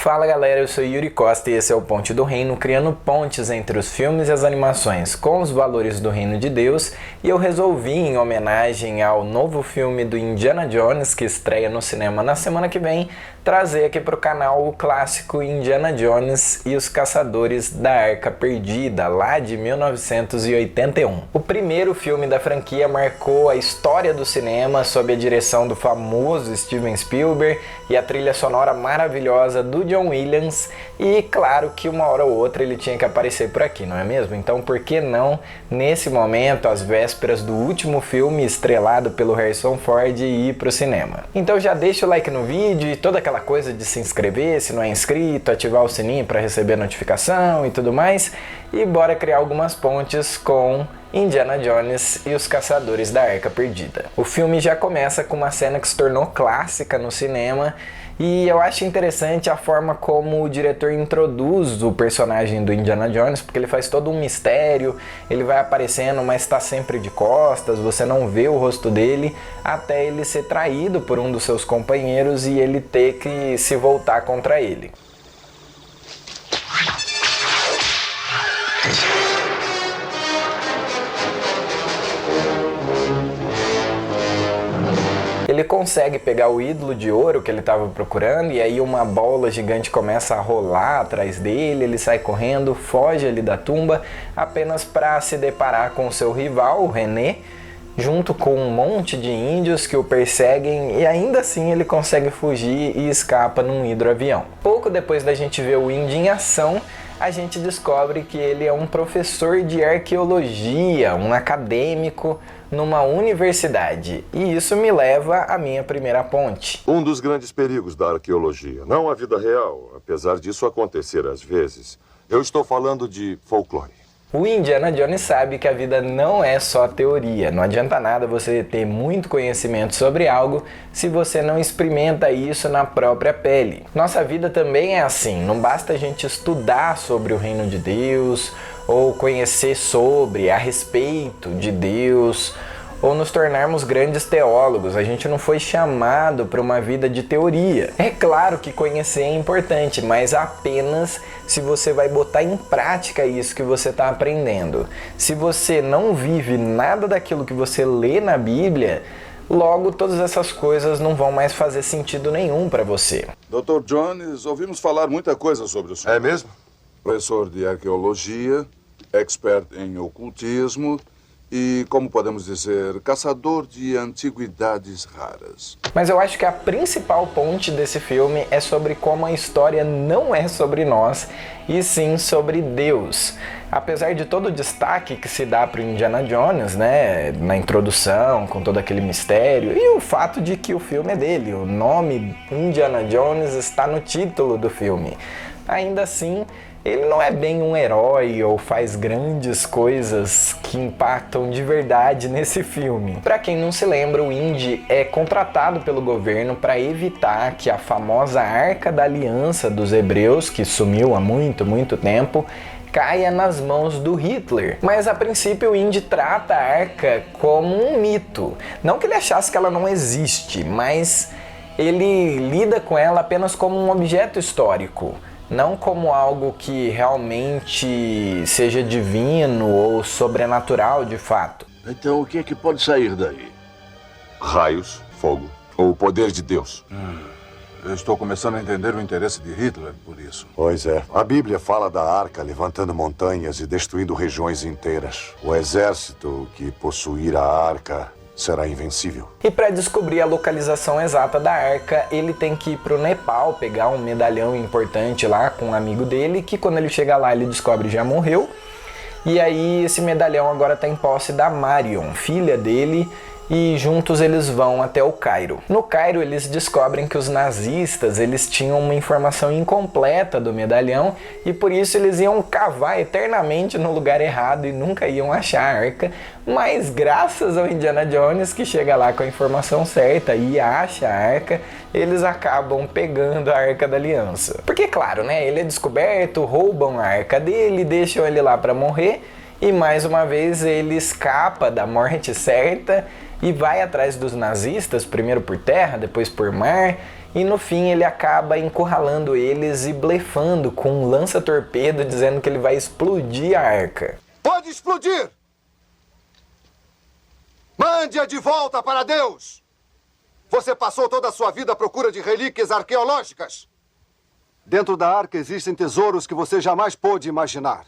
Fala galera, eu sou Yuri Costa e esse é o Ponte do Reino, criando pontes entre os filmes e as animações com os valores do Reino de Deus, e eu resolvi, em homenagem ao novo filme do Indiana Jones, que estreia no cinema na semana que vem, trazer aqui para o canal o clássico Indiana Jones e os Caçadores da Arca Perdida, lá de 1981. O primeiro filme da franquia marcou a história do cinema sob a direção do famoso Steven Spielberg e a trilha sonora maravilhosa do John Williams, e claro que uma hora ou outra ele tinha que aparecer por aqui, não é mesmo? Então por que não, nesse momento, às vésperas do último filme estrelado pelo Harrison Ford, ir pro cinema? Então já deixa o like no vídeo e toda aquela coisa de se inscrever se não é inscrito, ativar o sininho para receber notificação e tudo mais, e bora criar algumas pontes com Indiana Jones e os Caçadores da Arca Perdida. O filme já começa com uma cena que se tornou clássica no cinema, e eu acho interessante a forma como o diretor introduz o personagem do Indiana Jones, porque ele faz todo um mistério, ele vai aparecendo, mas está sempre de costas, você não vê o rosto dele, até ele ser traído por um dos seus companheiros e ele ter que se voltar contra ele. Ele consegue pegar o ídolo de ouro que ele estava procurando, e aí uma bola gigante começa a rolar atrás dele, ele sai correndo, foge ali da tumba, apenas para se deparar com o seu rival, o René, junto com um monte de índios que o perseguem, e ainda assim ele consegue fugir e escapa num hidroavião. Pouco depois da gente ver o Indy em ação, a gente descobre que ele é um professor de arqueologia, um acadêmico numa universidade. E isso me leva à minha primeira ponte. Um dos grandes perigos da arqueologia, não a vida real, apesar disso acontecer às vezes. Eu estou falando de folclore. O Indiana Jones sabe que a vida não é só teoria. Não adianta nada você ter muito conhecimento sobre algo se você não experimenta isso na própria pele. Nossa vida também é assim. Não basta a gente estudar sobre o reino de Deus, ou conhecer sobre, a respeito de Deus, ou nos tornarmos grandes teólogos. A gente não foi chamado para uma vida de teoria. É claro que conhecer é importante, mas apenas se você vai botar em prática isso que você está aprendendo. Se você não vive nada daquilo que você lê na Bíblia, logo todas essas coisas não vão mais fazer sentido nenhum para você. Dr. Jones, ouvimos falar muita coisa sobre o senhor. É mesmo? Professor de arqueologia, expert em ocultismo e, como podemos dizer, caçador de antiguidades raras. Mas eu acho que a principal ponte desse filme é sobre como a história não é sobre nós, e sim sobre Deus. Apesar de todo o destaque que se dá para o Indiana Jones, né, na introdução, com todo aquele mistério, e o fato de que o filme é dele, o nome Indiana Jones está no título do filme, ainda assim, ele não é bem um herói ou faz grandes coisas que impactam de verdade nesse filme. Para quem não se lembra, o Indy é contratado pelo governo para evitar que a famosa Arca da Aliança dos Hebreus, que sumiu há muito tempo, caia nas mãos do Hitler. Mas a princípio o Indy trata a Arca como um mito. Não que ele achasse que ela não existe, mas ele lida com ela apenas como um objeto histórico, não como algo que realmente seja divino ou sobrenatural de fato. Então o que é que pode sair daí? Raios, fogo, ou o poder de Deus. Eu estou começando a entender o interesse de Hitler por isso. Pois é. A Bíblia fala da arca levantando montanhas e destruindo regiões inteiras. O exército que possuir a arca será invencível. E para descobrir a localização exata da arca, ele tem que ir para o Nepal, pegar um medalhão importante lá com um amigo dele, que quando ele chega lá ele descobre já morreu. E aí esse medalhão agora está em posse da Marion, filha dele, e juntos eles vão até o Cairo. No Cairo eles descobrem que os nazistas eles tinham uma informação incompleta do medalhão, e por isso eles iam cavar eternamente no lugar errado e nunca iam achar a arca, mas graças ao Indiana Jones, que chega lá com a informação certa e acha a arca, eles acabam pegando a Arca da Aliança. Porque claro, né, ele é descoberto, roubam a arca dele, deixam ele lá para morrer, e mais uma vez ele escapa da morte certa e vai atrás dos nazistas, primeiro por terra, depois por mar, e no fim ele acaba encurralando eles e blefando com um lança-torpedo, dizendo que ele vai explodir a arca. Pode explodir! Mande-a de volta para Deus! Você passou toda a sua vida à procura de relíquias arqueológicas. Dentro da arca existem tesouros que você jamais pôde imaginar.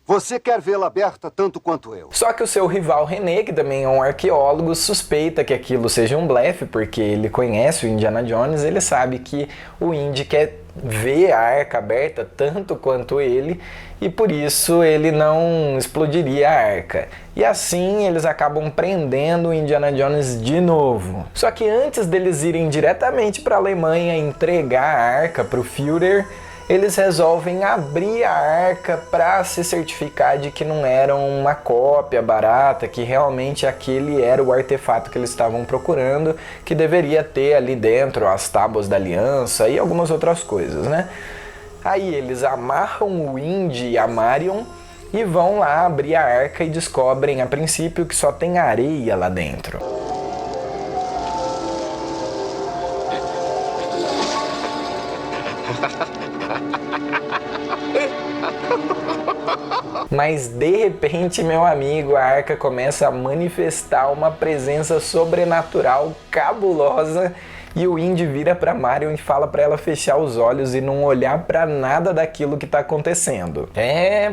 Você quer vê-la aberta tanto quanto eu. Só que o seu rival René, que também é um arqueólogo, suspeita que aquilo seja um blefe, porque ele conhece o Indiana Jones, ele sabe que o Indy quer ver a arca aberta tanto quanto ele, e por isso ele não explodiria a arca. E assim eles acabam prendendo o Indiana Jones de novo. Só que antes deles irem diretamente para a Alemanha entregar a arca para o Führer, eles resolvem abrir a arca para se certificar de que não era uma cópia barata, que realmente aquele era o artefato que eles estavam procurando, que deveria ter ali dentro as tábuas da aliança e algumas outras coisas, né? Aí eles amarram o Indy e a Marion e vão lá abrir a arca e descobrem a princípio que só tem areia lá dentro. Mas de repente, meu amigo, a arca começa a manifestar uma presença sobrenatural cabulosa e o Indy vira para Marion e fala para ela fechar os olhos e não olhar para nada daquilo que está acontecendo.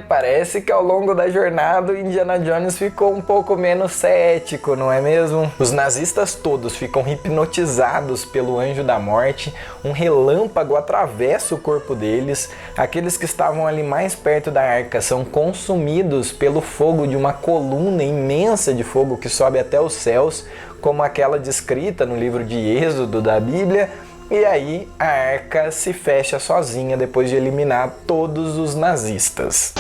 Parece que ao longo da jornada o Indiana Jones ficou um pouco menos cético, não é mesmo? Os nazistas todos ficam hipnotizados pelo anjo da morte, um relâmpago atravessa o corpo deles, aqueles que estavam ali mais perto da arca são consumidos pelo fogo de uma coluna imensa de fogo que sobe até os céus, como aquela descrita no livro de Êxodo da Bíblia, e aí a arca se fecha sozinha depois de eliminar todos os nazistas.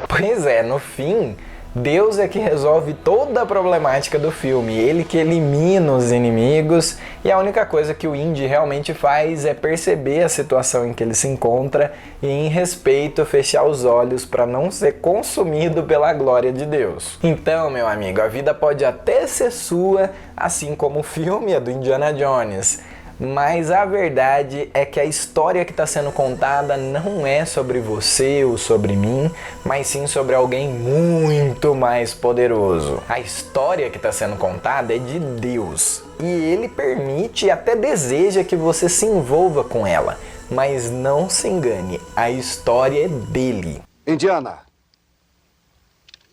Pois é, no fim, Deus é que resolve toda a problemática do filme, ele que elimina os inimigos, e a única coisa que o Indy realmente faz é perceber a situação em que ele se encontra e, em respeito, fechar os olhos para não ser consumido pela glória de Deus. Então, meu amigo, a vida pode até ser sua, assim como o filme é do Indiana Jones, mas a verdade é que a história que está sendo contada não é sobre você ou sobre mim, mas sim sobre alguém muito mais poderoso. A história que está sendo contada é de Deus, e Ele permite e até deseja que você se envolva com ela, mas não se engane, a história é dele. Indiana,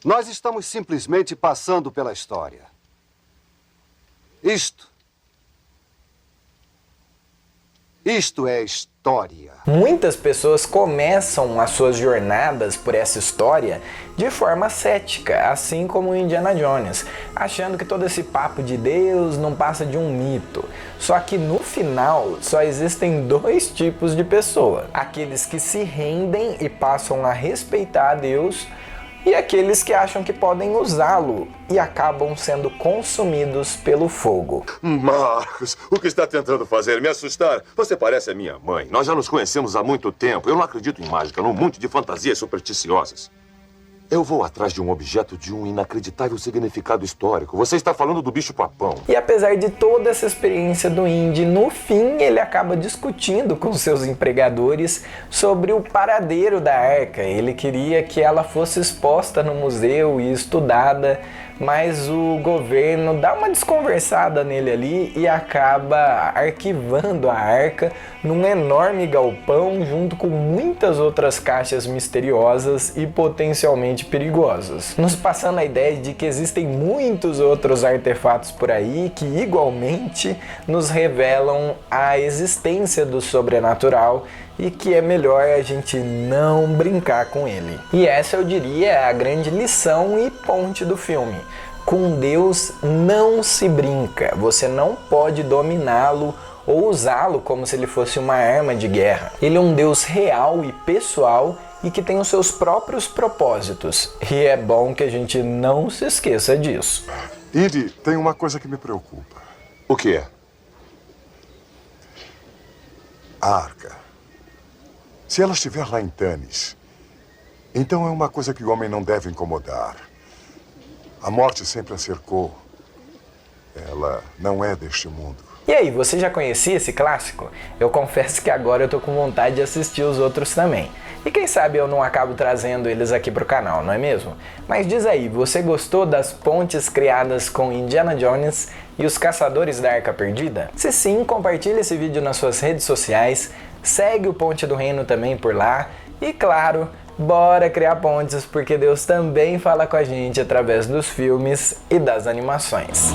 nós estamos simplesmente passando pela história. Isto é história. Muitas pessoas começam as suas jornadas por essa história de forma cética, assim como o Indiana Jones, achando que todo esse papo de Deus não passa de um mito. Só que no final só existem dois tipos de pessoa: aqueles que se rendem e passam a respeitar a Deus, e aqueles que acham que podem usá-lo e acabam sendo consumidos pelo fogo. Marcos, o que está tentando fazer? Me assustar? Você parece a minha mãe. Nós já nos conhecemos há muito tempo. Eu não acredito em mágica, num monte de fantasias supersticiosas. Eu vou atrás de um objeto de um inacreditável significado histórico. Você está falando do bicho-papão. E apesar de toda essa experiência do Indy, no fim ele acaba discutindo com seus empregadores sobre o paradeiro da arca. Ele queria que ela fosse exposta no museu e estudada, mas o governo dá uma desconversada nele ali e acaba arquivando a arca num enorme galpão junto com muitas outras caixas misteriosas e potencialmente perigosas, nos passando a ideia de que existem muitos outros artefatos por aí que igualmente nos revelam a existência do sobrenatural e que é melhor a gente não brincar com ele. E essa, eu diria, é a grande lição e ponte do filme. Com Deus não se brinca, você não pode dominá-lo ou usá-lo como se ele fosse uma arma de guerra. Ele é um Deus real e pessoal e que tem os seus próprios propósitos. E é bom que a gente não se esqueça disso. Indy, tem uma coisa que me preocupa. O quê? A arca. Se ela estiver lá em Tanis Então é uma coisa que o homem não deve incomodar. A morte sempre a cercou. Ela não é deste mundo. E aí, você já conhecia esse clássico? Eu confesso que agora eu tô com vontade de assistir os outros também. E quem sabe eu não acabo trazendo eles aqui pro canal, não é mesmo? Mas diz aí, você gostou das pontes criadas com Indiana Jones e os Caçadores da Arca Perdida? Se sim, compartilhe esse vídeo nas suas redes sociais, segue o Ponte do Reino também por lá e, claro, bora criar pontes, porque Deus também fala com a gente através dos filmes e das animações.